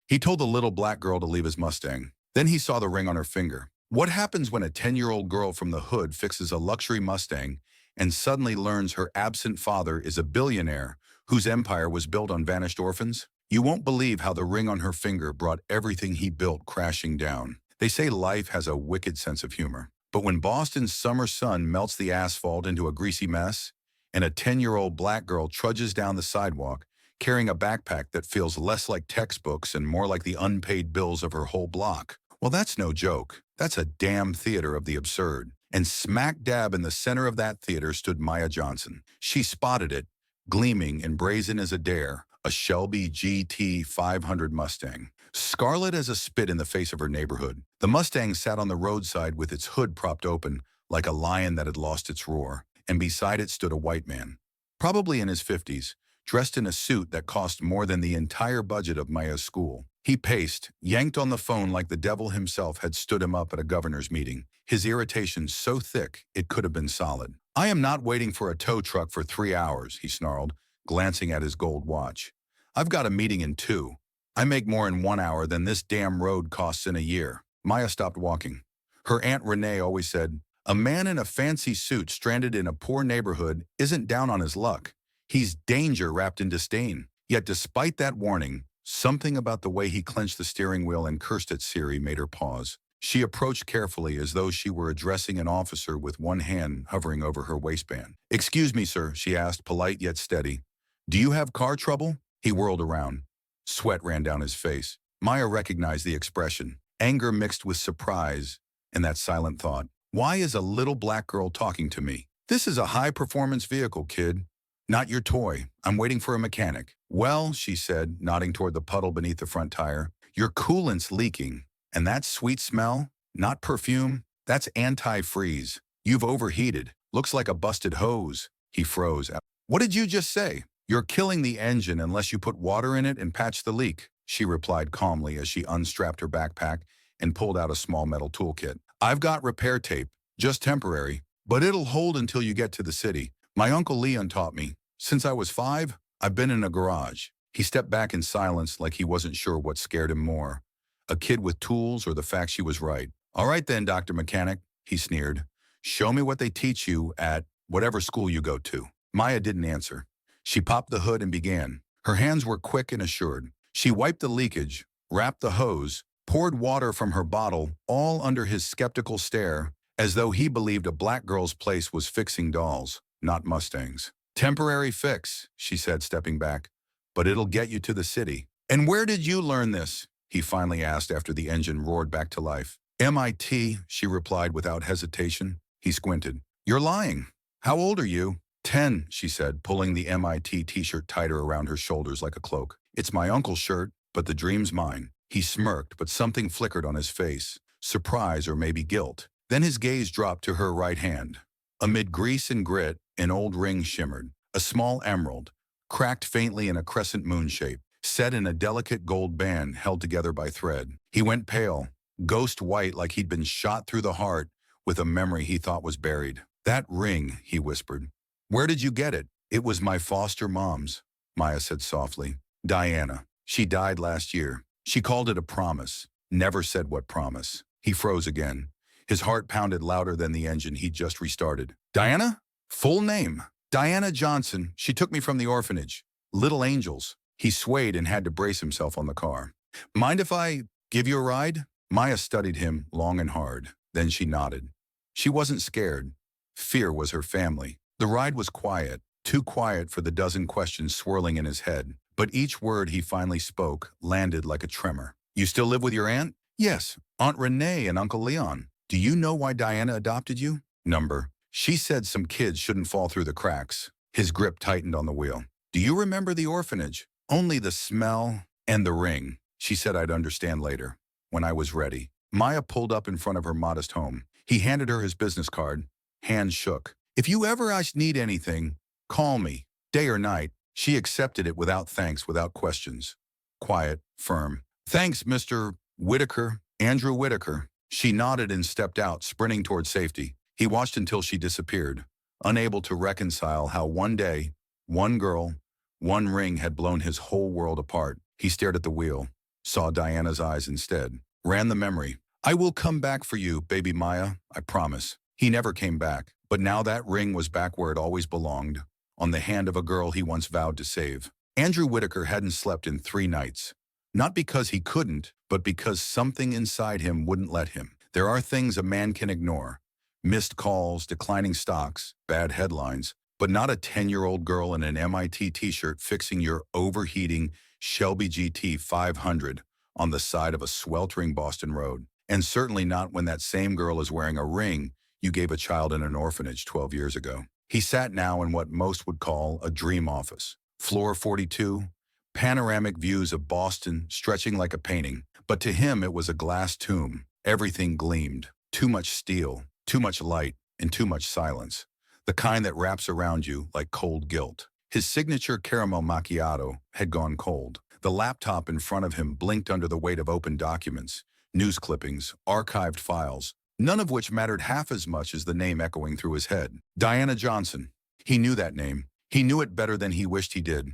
He told the little black girl to leave his Mustang. Then he saw the ring on her finger. What happens when a 10-year-old girl from the hood fixes a luxury Mustang and suddenly learns her absent father is a billionaire whose empire was built on vanished orphans? You won't believe how the ring on her finger brought everything he built crashing down. They say life has a wicked sense of humor. But when Boston's summer sun melts the asphalt into a greasy mess, and a 10-year-old black girl trudges down the sidewalk carrying a backpack that feels less like textbooks and more like the unpaid bills of her whole block, well, that's no joke. That's a damn theater of the absurd. And smack dab in the center of that theater stood Maya Johnson. She spotted it, gleaming and brazen as a dare, a Shelby GT 500 Mustang. Scarlet as a spit in the face of her neighborhood, the Mustang sat on the roadside with its hood propped open like a lion that had lost its roar, and beside it stood a white man, probably in his 50s, dressed in a suit that cost more than the entire budget of Maya's school. He paced, yanked on the phone like the devil himself had stood him up at a governor's meeting, his irritation so thick it could have been solid. "I am not waiting for a tow truck for 3 hours," he snarled, glancing at his gold watch. "I've got a meeting in 2. I make more in 1 hour than this damn road costs in a year." Maya stopped walking. Her Aunt Renee always said, "A man in a fancy suit stranded in a poor neighborhood isn't down on his luck. He's danger wrapped in disdain." Yet despite that warning, something about the way he clenched the steering wheel and cursed at Siri made her pause. She approached carefully as though she were addressing an officer with one hand hovering over her waistband. "Excuse me, sir," she asked, polite yet steady. "Do you have car trouble?" He whirled around. Sweat ran down his face. Maya recognized the expression, anger mixed with surprise, and that silent thought. Why is a little black girl talking to me? "This is a high-performance vehicle, kid. Not your toy. I'm waiting for a mechanic." "Well," she said, nodding toward the puddle beneath the front tire, "your coolant's leaking. And that sweet smell? Not perfume. That's anti-freeze. You've overheated. Looks like a busted hose." He froze. "What did you just say?" "You're killing the engine unless you put water in it and patch the leak," she replied calmly as she unstrapped her backpack and pulled out a small metal toolkit. "I've got repair tape, just temporary, but it'll hold until you get to the city. My Uncle Leon taught me. Since I was 5, I've been in a garage." He stepped back in silence like he wasn't sure what scared him more, a kid with tools or the fact she was right. "All right then, Dr. Mechanic," he sneered. "Show me what they teach you at whatever school you go to." Maya didn't answer. She popped the hood and began. Her hands were quick and assured. She wiped the leakage, wrapped the hose, poured water from her bottle, all under his skeptical stare, as though he believed a black girl's place was fixing dolls, not Mustangs. "Temporary fix," she said, stepping back, "but it'll get you to the city." "And where did you learn this?" he finally asked after the engine roared back to life. "MIT, she replied without hesitation. He squinted. "You're lying. How old are you?" 10, she said, pulling the MIT t-shirt tighter around her shoulders like a cloak. "It's my uncle's shirt, but the dream's mine." He smirked, but something flickered on his face, surprise or maybe guilt. Then his gaze dropped to her right hand. Amid grease and grit, an old ring shimmered, a small emerald, cracked faintly in a crescent moon shape, set in a delicate gold band held together by thread. He went pale, ghost white like he'd been shot through the heart with a memory he thought was buried. "That ring," he whispered. "Where did you get it?" "It was my foster mom's," Maya said softly. "Diana. She died last year. She called it a promise. Never said what promise." He froze again. His heart pounded louder than the engine he'd just restarted. "Diana? Full name. Diana Johnson. She took me from the orphanage. Little Angels." He swayed and had to brace himself on the car. "Mind if I give you a ride?" Maya studied him long and hard. Then she nodded. She wasn't scared. Fear was her family. The ride was quiet, too quiet for the dozen questions swirling in his head. But each word he finally spoke landed like a tremor. "You still live with your aunt?" "Yes, Aunt Renee and Uncle Leon." "Do you know why Diana adopted you?" "Number. She said some kids shouldn't fall through the cracks." His grip tightened on the wheel. "Do you remember the orphanage?" "Only the smell and the ring. She said I'd understand later, when I was ready." Maya pulled up in front of her modest home. He handed her his business card. Hands shook. "If you ever need anything, call me, day or night." She accepted it without thanks, without questions. Quiet, firm. "Thanks, Mr. Whitaker, Andrew Whitaker." She nodded and stepped out, sprinting toward safety. He watched until she disappeared, unable to reconcile how one day, one girl, one ring had blown his whole world apart. He stared at the wheel. saw Diana's eyes instead, ran the memory. I will come back for you, baby Maya, I promise. He never came back, but now that ring was back where it always belonged, on the hand of a girl he once vowed to save. Andrew Whitaker hadn't slept in 3 nights. Not because he couldn't, but because something inside him wouldn't let him. There are things a man can ignore. Missed calls, declining stocks, bad headlines, but not a 10-year-old girl in an MIT t-shirt fixing your overheating Shelby GT 500 on the side of a sweltering Boston road. And certainly not when that same girl is wearing a ring you gave a child in an orphanage 12 years ago. He sat now in what most would call a dream office. Floor 42, panoramic views of Boston stretching like a painting. But to him it was a glass tomb. Everything gleamed. Too much steel, too much light, and too much silence. The kind that wraps around you like cold guilt. His signature caramel macchiato had gone cold. The laptop in front of him blinked under the weight of open documents, news clippings, archived files, none of which mattered half as much as the name echoing through his head. Diana Johnson. He knew that name. He knew it better than he wished he did.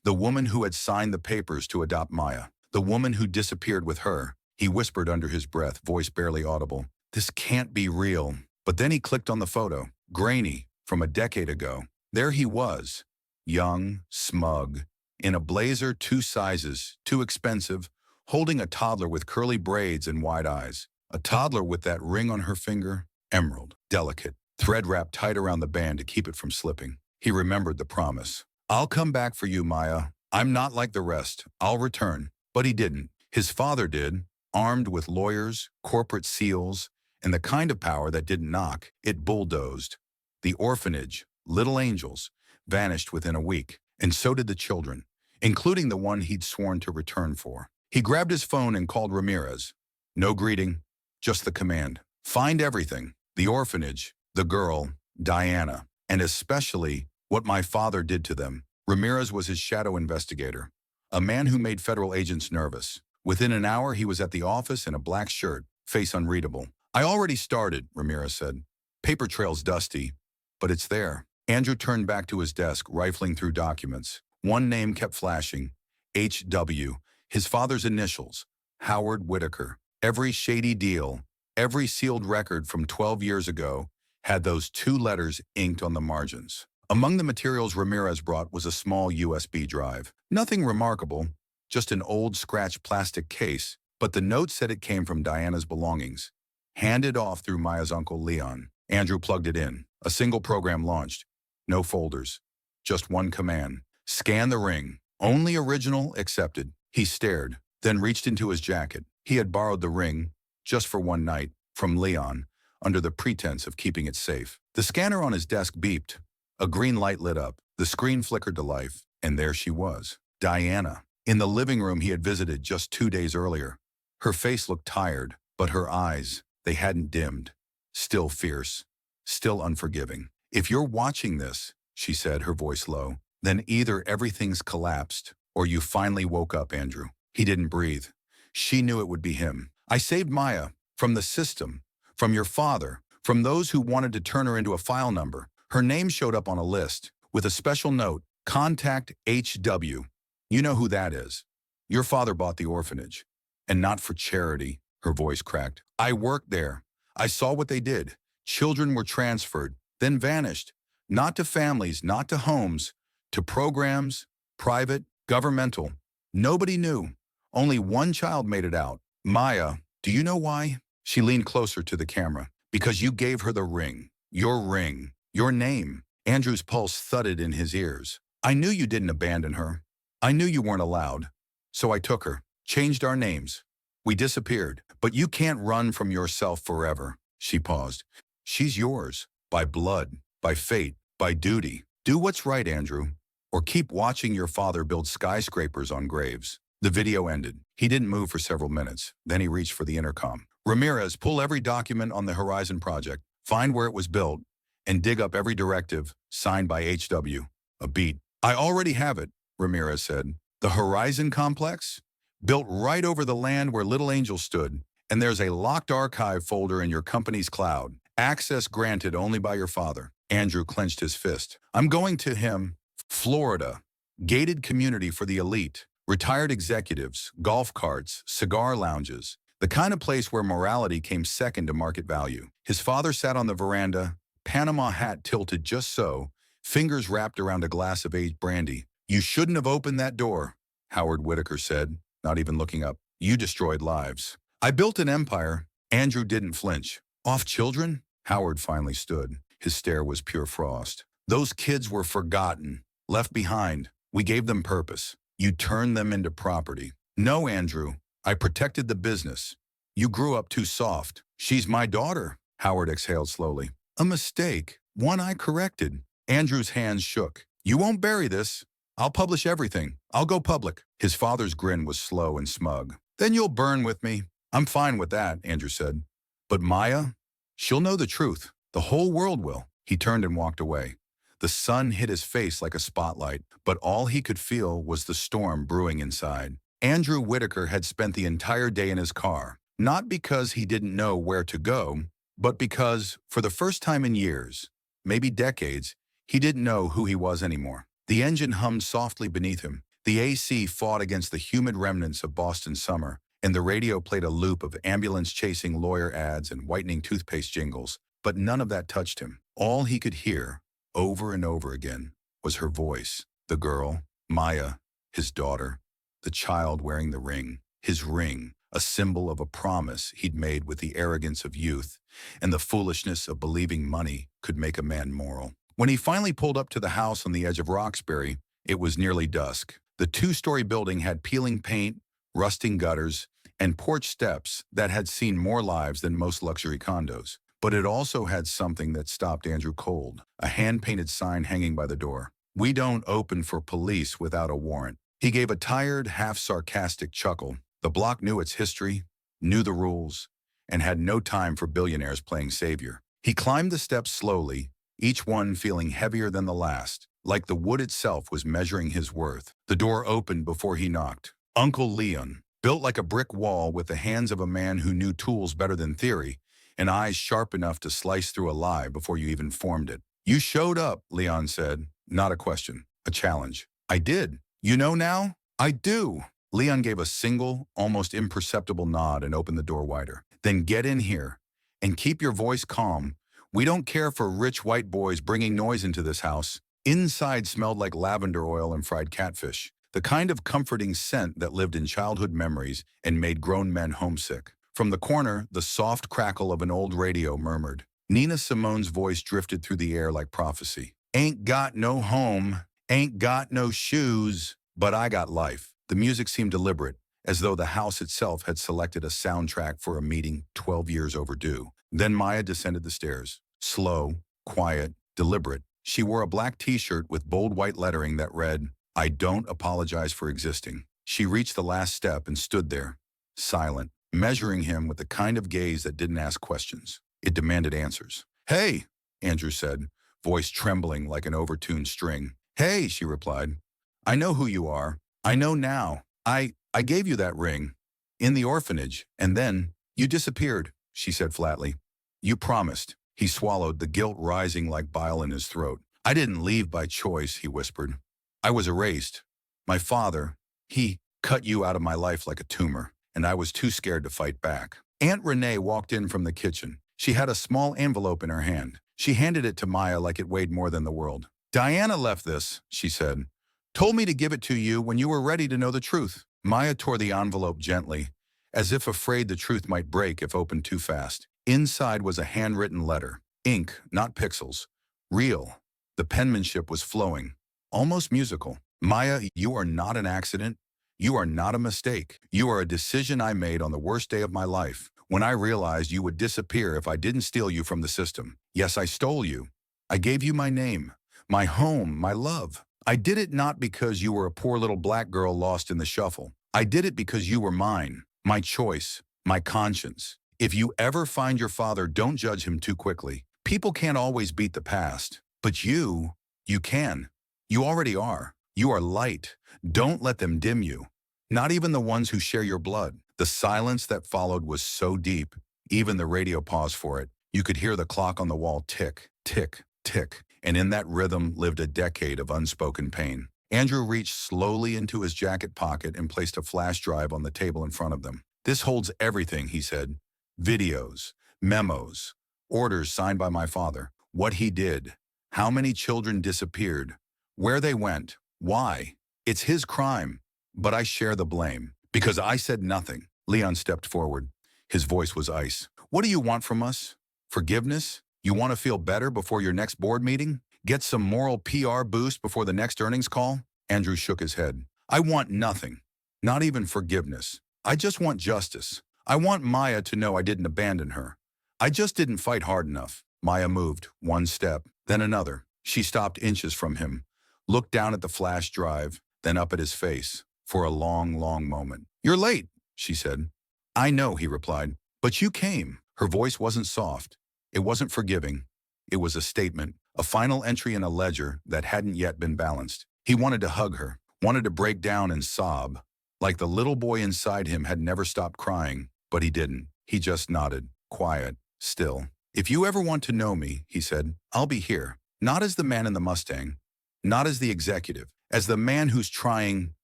The woman who had signed the papers to adopt Maya. The woman who disappeared with her. He whispered under his breath, voice barely audible. This can't be real. But then he clicked on the photo. Grainy, from a decade ago. There he was. Young, smug, in a blazer 2 sizes, too expensive, holding a toddler with curly braids and wide eyes. A toddler with that ring on her finger, emerald, delicate, thread wrapped tight around the band to keep it from slipping. He remembered the promise. I'll come back for you, Maya. I'm not like the rest. I'll return. But he didn't. His father did, armed with lawyers, corporate seals, and the kind of power that didn't knock, it bulldozed. The orphanage, little angels, vanished within a week, and so did the children, including the one he'd sworn to return for. He grabbed his phone and called Ramirez. No greeting, just the command. Find everything. The orphanage, the girl, Diana, and especially what my father did to them. Ramirez was his shadow investigator, a man who made federal agents nervous. Within an hour, he was at the office in a black shirt, face unreadable. I already started, Ramirez said. Paper trail's dusty, but it's there. Andrew turned back to his desk, rifling through documents. One name kept flashing. H.W., his father's initials, Howard Whitaker. Every shady deal, every sealed record from 12 years ago had those 2 letters inked on the margins. Among the materials Ramirez brought was a small USB drive. Nothing remarkable, just an old scratched plastic case, but the note said it came from Diana's belongings, handed off through Maya's uncle Leon. Andrew plugged it in. A single program launched. No folders. Just one command. Scan the ring. Only original accepted. He stared, then reached into his jacket. He had borrowed the ring, just for one night, from Leon, under the pretense of keeping it safe. The scanner on his desk beeped. A green light lit up. The screen flickered to life, and there she was. Diana. In the living room he had visited just 2 days earlier. Her face looked tired, but her eyes, they hadn't dimmed. Still fierce. Still unforgiving. If you're watching this, she said, her voice low, then either everything's collapsed, or you finally woke up, Andrew. He didn't breathe. She knew it would be him. I saved Maya, from the system, from your father, from those who wanted to turn her into a file number. Her name showed up on a list, with a special note, Contact H.W. You know who that is. Your father bought the orphanage. And not for charity, her voice cracked. I worked there. I saw what they did. Children were transferred, then vanished. Not to families, not to homes, to programs, private, governmental. Nobody knew. Only one child made it out. Maya, do you know why? She leaned closer to the camera. Because you gave her the ring. Your name. Andrew's pulse thudded in his ears. I knew you didn't abandon her. I knew you weren't allowed. So I took her, changed our names. We disappeared. But you can't run from yourself forever. She paused. She's yours. By blood, by fate, by duty. Do what's right, Andrew. Or keep watching your father build skyscrapers on graves. The video ended. He didn't move for several minutes. Then he reached for the intercom. Ramirez, pull every document on the Horizon project, find where it was built, and dig up every directive signed by H.W. A beat. I already have it, Ramirez said. The Horizon complex? Built right over the land where Little Angel stood, and there's a locked archive folder in your company's cloud. Access granted only by your father. Andrew clenched his fist. I'm going to him. Florida. Gated community for the elite. Retired executives, golf carts, cigar lounges, the kind of place where morality came second to market value. His father sat on the veranda, Panama hat tilted just so, fingers wrapped around a glass of aged brandy. "You shouldn't have opened that door," Howard Whitaker said, not even looking up. "You destroyed lives." "I built an empire." Andrew didn't flinch. "Off children?" Howard finally stood. His stare was pure frost. "Those kids were forgotten, left behind. We gave them purpose. You turned them into property." "No, Andrew. I protected the business. You grew up too soft." "She's my daughter," Howard exhaled slowly. "A mistake. One I corrected." Andrew's hands shook. "You won't bury this. I'll publish everything. I'll go public." His father's grin was slow and smug. "Then you'll burn with me." "I'm fine with that," Andrew said. "But Maya? She'll know the truth. The whole world will." He turned and walked away. The sun hit his face like a spotlight, but all he could feel was the storm brewing inside. Andrew Whitaker had spent the entire day in his car, not because he didn't know where to go, but because, for the first time in years, maybe decades, he didn't know who he was anymore. The engine hummed softly beneath him. The AC fought against the humid remnants of Boston summer, and the radio played a loop of ambulance-chasing lawyer ads and whitening toothpaste jingles, but none of that touched him. All he could hear, over and over again, was her voice. The girl, Maya, his daughter, the child wearing the ring. His ring, a symbol of a promise he'd made with the arrogance of youth and the foolishness of believing money could make a man moral. When he finally pulled up to the house on the edge of Roxbury, it was nearly dusk. The two-story building had peeling paint, rusting gutters, and porch steps that had seen more lives than most luxury condos. But it also had something that stopped Andrew cold, a hand-painted sign hanging by the door. "We don't open for police without a warrant." He gave a tired, half-sarcastic chuckle. The block knew its history, knew the rules, and had no time for billionaires playing savior. He climbed the steps slowly, each one feeling heavier than the last, like the wood itself was measuring his worth. The door opened before he knocked. Uncle Leon, built like a brick wall with the hands of a man who knew tools better than theory, and eyes sharp enough to slice through a lie before you even formed it. "You showed up," Leon said. Not a question, a challenge. "I did. You know now?" "I do." Leon gave a single, almost imperceptible nod and opened the door wider. "Then get in here, and keep your voice calm. We don't care for rich white boys bringing noise into this house." Inside smelled like lavender oil and fried catfish, the kind of comforting scent that lived in childhood memories and made grown men homesick. From the corner, the soft crackle of an old radio murmured. Nina Simone's voice drifted through the air like prophecy. "Ain't got no home, ain't got no shoes, but I got life." The music seemed deliberate, as though the house itself had selected a soundtrack for a meeting 12 years overdue. Then Maya descended the stairs. Slow, quiet, deliberate. She wore a black t-shirt with bold white lettering that read, "I don't apologize for existing." She reached the last step and stood there, silent, measuring him with the kind of gaze that didn't ask questions. It demanded answers. "Hey," Andrew said, voice trembling like an overtuned string. "Hey," she replied. "I know who you are. I know now. I gave you that ring. In the orphanage, and then you disappeared," she said flatly. "You promised." He swallowed, the guilt rising like bile in his throat. "I didn't leave by choice," he whispered. "I was erased. My father, he cut you out of my life like a tumor, and I was too scared to fight back." Aunt Renee walked in from the kitchen. She had a small envelope in her hand. She handed it to Maya like it weighed more than the world. "Diana left this," she said. "Told me to give it to you when you were ready to know the truth." Maya tore the envelope gently, as if afraid the truth might break if opened too fast. Inside was a handwritten letter. Ink, not pixels. Real. The penmanship was flowing, almost musical. "Maya, you are not an accident. You are not a mistake. You are a decision I made on the worst day of my life, when I realized you would disappear if I didn't steal you from the system. Yes, I stole you. I gave you my name, my home, my love. I did it not because you were a poor little black girl lost in the shuffle. I did it because you were mine, my choice, my conscience. If you ever find your father, don't judge him too quickly. People can't always beat the past, but you can. You already are. You are light. Don't let them dim you. Not even the ones who share your blood." The silence that followed was so deep, even the radio paused for it. You could hear the clock on the wall tick, tick, tick, and in that rhythm lived a decade of unspoken pain. Andrew reached slowly into his jacket pocket and placed a flash drive on the table in front of them. "This holds everything," he said. "Videos, memos, orders signed by my father, what he did, how many children disappeared, where they went, why. It's his crime, but I share the blame. Because I said nothing." Leon stepped forward. His voice was ice. "What do you want from us? Forgiveness? You want to feel better before your next board meeting? Get some moral PR boost before the next earnings call?" Andrew shook his head. "I want nothing. Not even forgiveness. I just want justice. I want Maya to know I didn't abandon her. I just didn't fight hard enough." Maya moved, one step, then another. She stopped inches from him, looked down at the flash drive, then up at his face, for a long, long moment. "You're late," she said. "I know," he replied, "but you came." Her voice wasn't soft. It wasn't forgiving. It was a statement, a final entry in a ledger that hadn't yet been balanced. He wanted to hug her, wanted to break down and sob, like the little boy inside him had never stopped crying, but he didn't. He just nodded, quiet, still. "If you ever want to know me," he said, "I'll be here. Not as the man in the Mustang, not as the executive, as the man who's trying,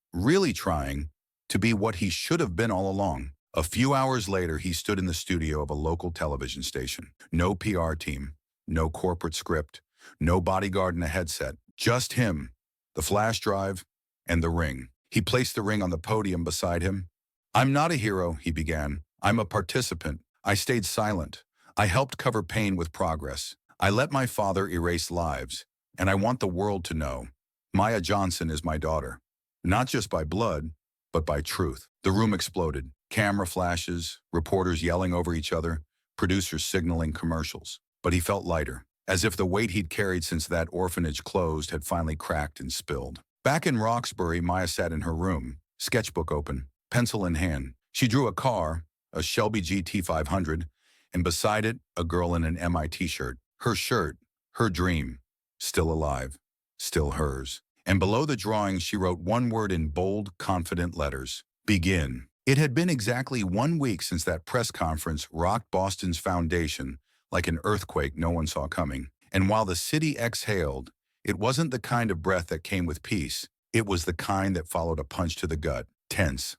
really trying, to be what he should have been all along." A few hours later, he stood in the studio of a local television station. No PR team, no corporate script, no bodyguard in a headset. Just him, the flash drive, and the ring. He placed the ring on the podium beside him. "I'm not a hero," he began. "I'm a participant. I stayed silent. I helped cover pain with progress. I let my father erase lives. And I want the world to know. Maya Johnson is my daughter. Not just by blood, but by truth." The room exploded. Camera flashes, reporters yelling over each other, producers signaling commercials. But he felt lighter, as if the weight he'd carried since that orphanage closed had finally cracked and spilled. Back in Roxbury, Maya sat in her room, sketchbook open, pencil in hand. She drew a car, a Shelby GT 500, and beside it, a girl in an MIT shirt. Her shirt, her dream, still alive, still hers. And below the drawing, she wrote one word in bold, confident letters: begin. It had been exactly 1 week since that press conference rocked Boston's foundation like an earthquake no one saw coming. And while the city exhaled, it wasn't the kind of breath that came with peace. It was the kind that followed a punch to the gut, tense,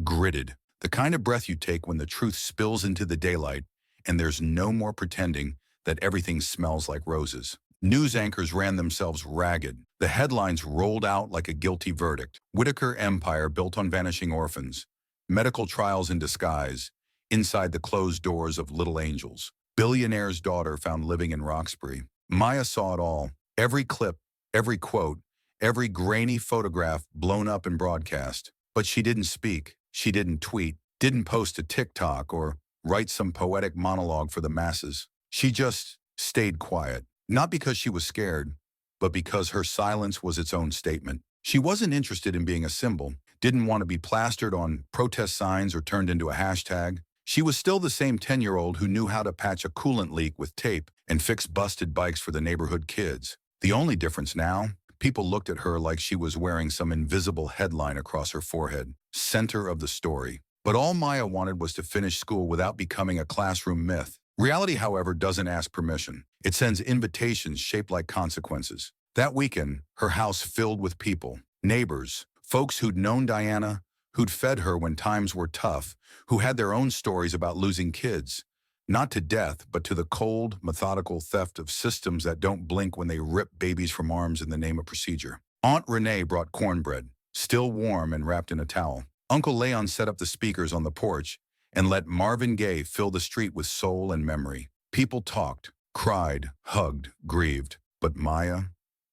gritted. The kind of breath you take when the truth spills into the daylight and there's no more pretending that everything smells like roses. News anchors ran themselves ragged. The headlines rolled out like a guilty verdict. Whitaker empire built on vanishing orphans. Medical trials in disguise, inside the closed doors of Little Angels. Billionaire's daughter found living in Roxbury. Maya saw it all. Every clip, every quote, every grainy photograph blown up and broadcast. But she didn't speak. She didn't tweet. Didn't post to TikTok or write some poetic monologue for the masses. She just stayed quiet. Not because she was scared, but because her silence was its own statement. She wasn't interested in being a symbol. Didn't want to be plastered on protest signs or turned into a hashtag. She was still the same 10-year-old who knew how to patch a coolant leak with tape and fix busted bikes for the neighborhood kids. The only difference now, people looked at her like she was wearing some invisible headline across her forehead, center of the story. But all Maya wanted was to finish school without becoming a classroom myth. Reality, however, doesn't ask permission. It sends invitations shaped like consequences. That weekend, her house filled with people, neighbors, folks who'd known Diana, who'd fed her when times were tough, who had their own stories about losing kids. Not to death, but to the cold, methodical theft of systems that don't blink when they rip babies from arms in the name of procedure. Aunt Renee brought cornbread, still warm and wrapped in a towel. Uncle Leon set up the speakers on the porch and let Marvin Gaye fill the street with soul and memory. People talked, cried, hugged, grieved. But Maya,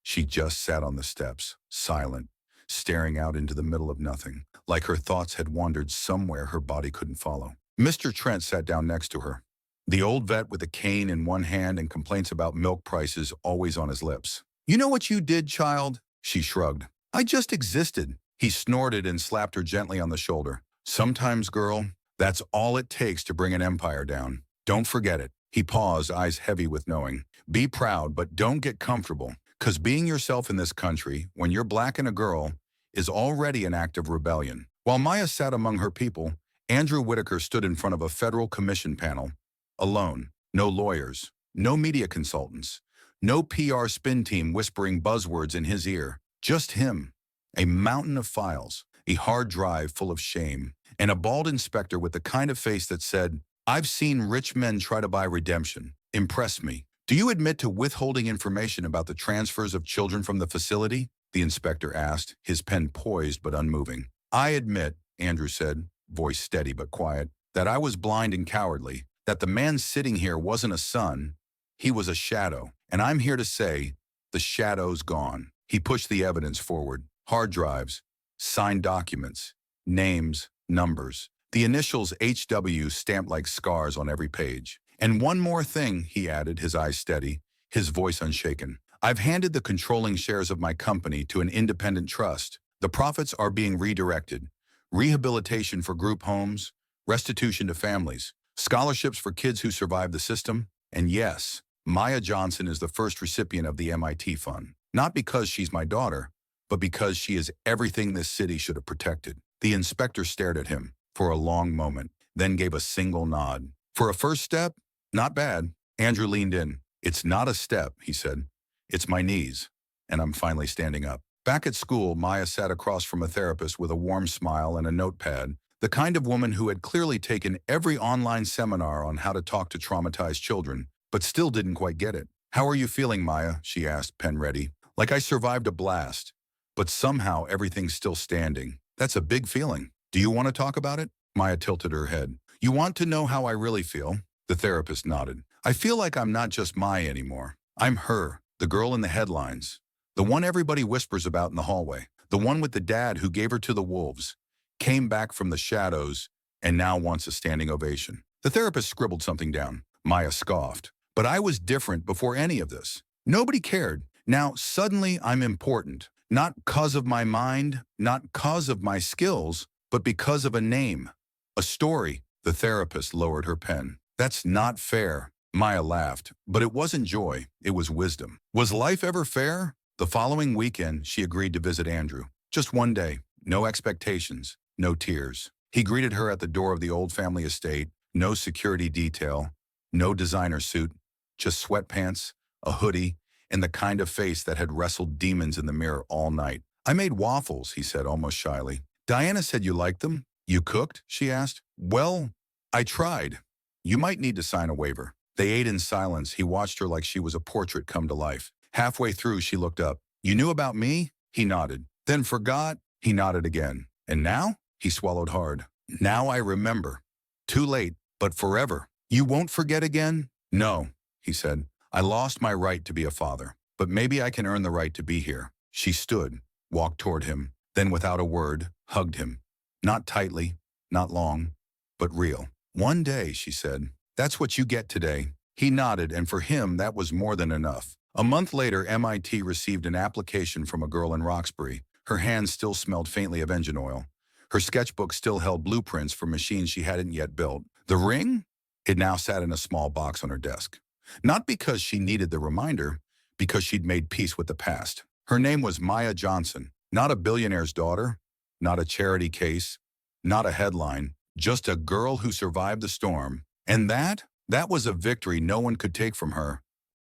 she just sat on the steps, silent, staring out into the middle of nothing, like her thoughts had wandered somewhere her body couldn't follow. Mr. Trent sat down next to her, the old vet with a cane in one hand and complaints about milk prices always on his lips. "You know what you did, child?" She shrugged. "I just existed." He snorted and slapped her gently on the shoulder. "Sometimes, girl, that's all it takes to bring an empire down. Don't forget it." He paused, eyes heavy with knowing. "Be proud, but don't get comfortable. 'Cause being yourself in this country, when you're black and a girl, is already an act of rebellion." While Maya sat among her people, Andrew Whitaker stood in front of a federal commission panel, alone. No lawyers, no media consultants, no PR spin team whispering buzzwords in his ear. Just him, A mountain of files, a hard drive full of shame, and a bald inspector with the kind of face that said, "I've seen rich men try to buy redemption. Impress me. Do you admit to withholding information about the transfers of children from the facility?" the inspector asked, his pen poised but unmoving. "I admit," Andrew said, voice steady but quiet, "that I was blind and cowardly, that the man sitting here wasn't a son, he was a shadow, and I'm here to say, the shadow's gone." He pushed the evidence forward. Hard drives, signed documents, names, numbers. The initials HW stamped like scars on every page. "And one more thing," he added, his eyes steady, his voice unshaken. "I've handed the controlling shares of my company to an independent trust. The profits are being redirected. Rehabilitation for group homes, restitution to families, scholarships for kids who survived the system. And yes, Maya Johnson is the first recipient of the MIT fund. Not because she's my daughter, but because she is everything this city should have protected." The inspector stared at him for a long moment, then gave a single nod. "For a first step, not bad." Andrew leaned in. "It's not a step," he said. "It's my knees, and I'm finally standing up." Back at school, Maya sat across from a therapist with a warm smile and a notepad, the kind of woman who had clearly taken every online seminar on how to talk to traumatized children, but still didn't quite get it. "How are you feeling, Maya?" she asked, pen ready. "Like I survived a blast, but somehow everything's still standing. That's a big feeling. Do you want to talk about it?" Maya tilted her head. "You want to know how I really feel?" The therapist nodded. "I feel like I'm not just Maya anymore. I'm her, the girl in the headlines. The one everybody whispers about in the hallway. The one with the dad who gave her to the wolves, came back from the shadows, and now wants a standing ovation." The therapist scribbled something down. Maya scoffed. "But I was different before any of this. Nobody cared. Now suddenly I'm important. Not 'cause of my mind, not 'cause of my skills, but because of a name. A story." The therapist lowered her pen. "That's not fair." Maya laughed, but it wasn't joy, it was wisdom. Was life ever fair? The following weekend, she agreed to visit Andrew. Just one day, no expectations, no tears. He greeted her at the door of the old family estate, no security detail, no designer suit, just sweatpants, a hoodie, and the kind of face that had wrestled demons in the mirror all night. "I made waffles," he said almost shyly. "Diana said you liked them." "You cooked?" she asked. "Well, I tried. You might need to sign a waiver." They ate in silence. He watched her like she was a portrait come to life. Halfway through, she looked up. "You knew about me?" He nodded. "Then forgot?" He nodded again. "And now?" He swallowed hard. "Now I remember. Too late, but forever." "You won't forget again?" "No," he said. "I lost my right to be a father, but maybe I can earn the right to be here." She stood, walked toward him, then without a word, hugged him. Not tightly, not long, but real. "One day," she said. "That's what you get today." He nodded, and for him that was more than enough. A month later, MIT received an application from a girl in Roxbury. Her hands still smelled faintly of engine oil. Her sketchbook still held blueprints for machines she hadn't yet built. The ring? It now sat in a small box on her desk. Not because she needed the reminder, because she'd made peace with the past. Her name was Maya Johnson, not a billionaire's daughter, not a charity case, not a headline, just a girl who survived the storm. And that was a victory no one could take from her.